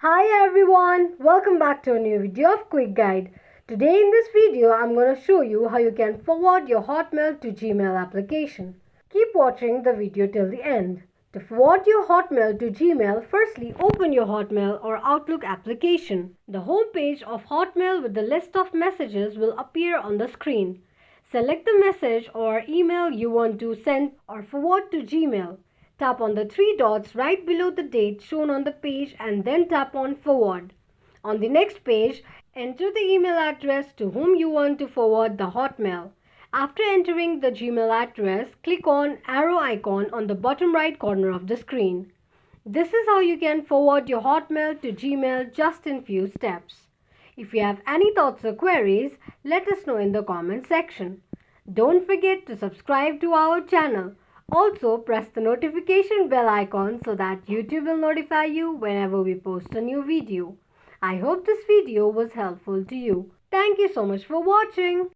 Hi everyone, welcome back to a new video of Quick Guide. Today in this video, I'm going to show you how you can forward your Hotmail to Gmail application. Keep watching the video till the end. To forward your Hotmail to Gmail, firstly open your Hotmail or Outlook application. The home page of Hotmail with the list of messages will appear on the screen. Select the message or email you want to send or forward to Gmail. Tap on the three dots right below the date shown on the page and then tap on Forward. On the next page, enter the email address to whom you want to forward the Hotmail. After entering the Gmail address, click on arrow icon on the bottom right corner of the screen. This is how you can forward your Hotmail to Gmail just in few steps. If you have any thoughts or queries, let us know in the comment section. Don't forget to subscribe to our channel. Also, press the notification bell icon so that YouTube will notify you whenever we post a new video. I hope this video was helpful to you. Thank you so much for watching.